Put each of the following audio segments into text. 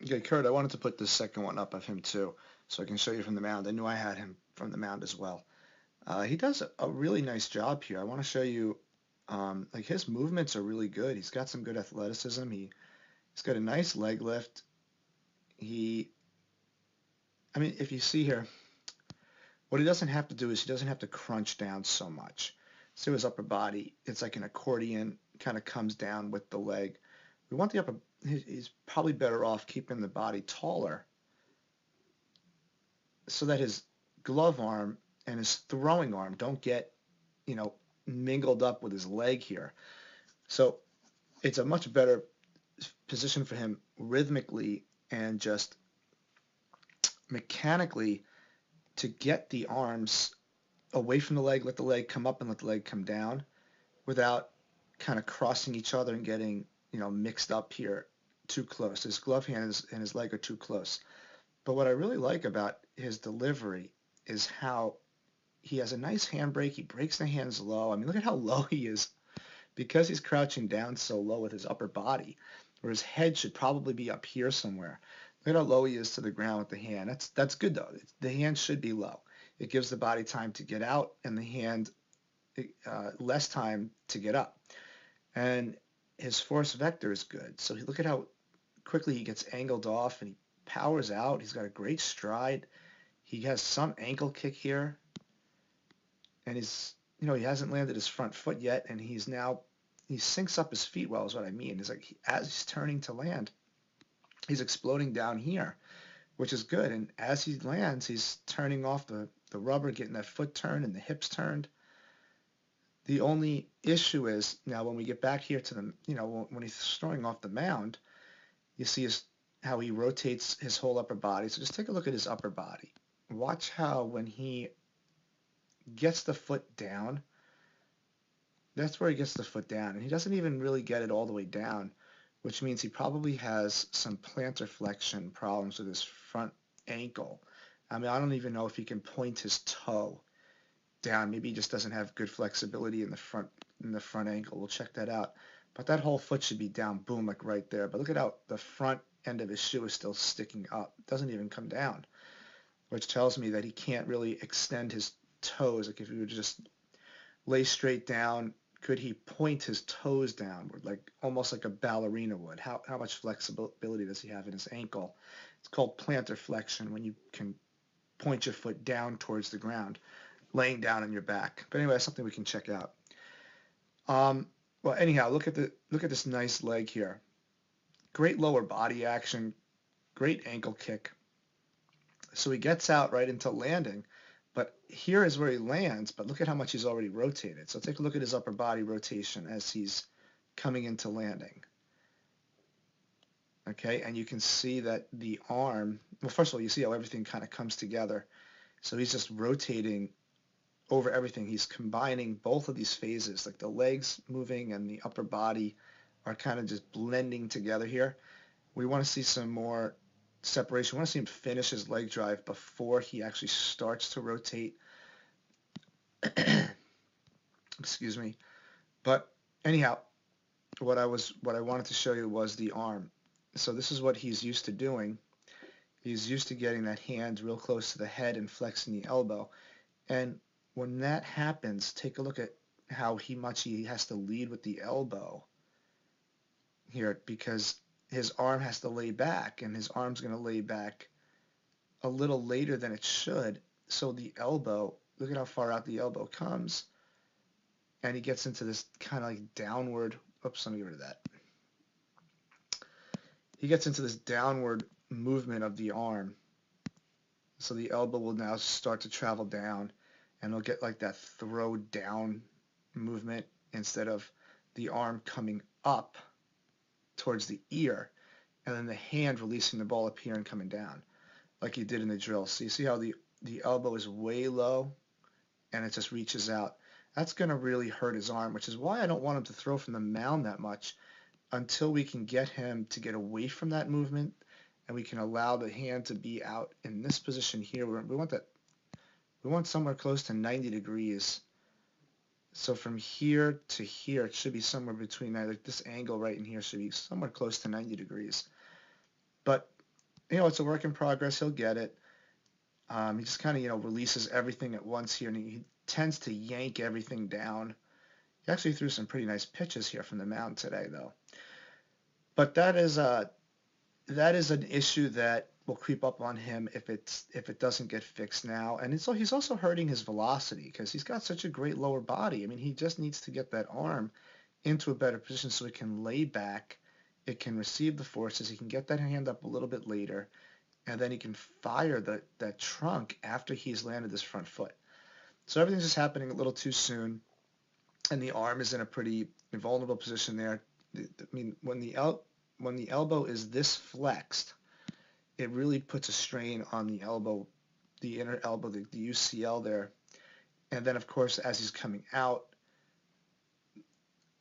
Okay, Kurt, I wanted to put the second one up of him too, so I can show you from the mound. I knew I had him from the mound as well. He does a really nice job here. I want to show you, like his movements are really good. He's got some good athleticism. He's got a nice leg lift. He, I mean, if you see here, what he doesn't have to do is he doesn't have to crunch down so much. So his upper body, it's like an accordion, kind of comes down with the leg. We want the upper, he's probably better off keeping the body taller so that his glove arm and his throwing arm don't get, you know, mingled up with his leg here. So it's a much better position for him rhythmically and just mechanically to get the arms away from the leg, let the leg come up and let the leg come down without kind of crossing each other and getting, mixed up here too close. His glove hand and his leg are too close. But what I really like about his delivery is how he has a nice handbrake. He breaks the hands low. I mean, look at how low he is because he's crouching down so low with his upper body, where his head should probably be up here somewhere. Look at how low he is to the ground with the hand. That's good though. The hand should be low. It gives the body time to get out and the hand less time to get up. And his force vector is good. So look at how quickly he gets angled off and he powers out. He's got a great stride. He has some ankle kick here, and he hasn't landed his front foot yet, and he syncs up his feet well is what I mean. It's like as he's turning to land, he's exploding down here, which is good. And as he lands, he's turning off the rubber, getting that foot turned and the hips turned. The only issue is now when we get back here to when he's throwing off the mound, you see how he rotates his whole upper body. So just take a look at his upper body. Watch how when he gets the foot down, that's where he gets the foot down. And he doesn't even really get it all the way down, which means he probably has some plantar flexion problems with his front ankle. I mean, I don't even know if he can point his toe down. Maybe he just doesn't have good flexibility in the front ankle. We'll check that out. But that whole foot should be down, boom, like right there. But look at how the front end of his shoe is still sticking up. It doesn't even come down, which tells me that he can't really extend his toes. Like if he would just lay straight down, could he point his toes downward, like almost like a ballerina would? How much flexibility does he have in his ankle? It's called plantar flexion when you can point your foot down towards the ground, laying down on your back. But anyway, that's something we can check out. Well, anyhow, look at this nice leg here. Great lower body action, great ankle kick. So he gets out right into landing, but here is where he lands, but look at how much he's already rotated. So take a look at his upper body rotation as he's coming into landing. Okay, and you can see that the arm, well, first of all, you see how everything kind of comes together. So he's just rotating over everything. He's combining both of these phases, like the legs moving and the upper body are kind of just blending together here. We want to see some more separation. We want to see him finish his leg drive before he actually starts to rotate. Excuse me. But anyhow, what I wanted to show you was the arm. So this is what he's used to doing. He's used to getting that hand real close to the head and flexing the elbow. And when that happens, take a look at how much he has to lead with the elbow here, because his arm has to lay back, and his arm's going to lay back a little later than it should. So the elbow, look at how far out the elbow comes, and he gets into this kind of like downward, oops, let me get rid of that. He gets into this downward movement of the arm. So the elbow will now start to travel down, and it'll get like that throw down movement instead of the arm coming up towards the ear and then the hand releasing the ball up here and coming down like you did in the drill. So you see how the elbow is way low and it just reaches out. That's going to really hurt his arm, which is why I don't want him to throw from the mound that much until we can get him to get away from that movement and we can allow the hand to be out in this position here. We want somewhere close to 90 degrees. So from here to here, it should be somewhere between that. Like this angle right in here should be somewhere close to 90 degrees. But it's a work in progress. He'll get it. He just kind of, releases everything at once here, and he tends to yank everything down. He actually threw some pretty nice pitches here from the mound today, though. But that is an issue that will creep up on him if it doesn't get fixed now. And he's also hurting his velocity because he's got such a great lower body. I mean, he just needs to get that arm into a better position so it can lay back, it can receive the forces, he can get that hand up a little bit later, and then he can fire that trunk after he's landed this front foot. So everything's just happening a little too soon, and the arm is in a pretty vulnerable position there. I mean, when the elbow is this flexed, it really puts a strain on the elbow, the inner elbow, the UCL there. And then, of course, as he's coming out,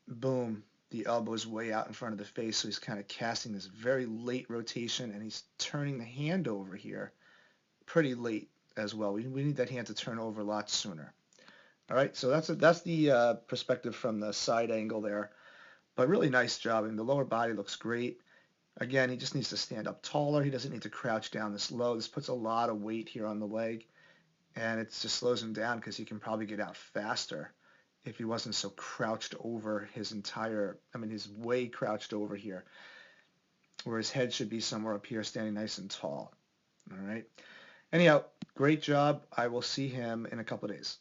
boom, the elbow is way out in front of the face, so he's kind of casting this very late rotation, and he's turning the hand over here pretty late as well. We need that hand to turn over a lot sooner. All right, so that's the perspective from the side angle there. But really nice job. And the lower body looks great. Again, he just needs to stand up taller. He doesn't need to crouch down this low. This puts a lot of weight here on the leg, and it just slows him down because he can probably get out faster if he wasn't so crouched over he's way crouched over here, where his head should be somewhere up here, standing nice and tall. All right. Anyhow, great job. I will see him in a couple of days.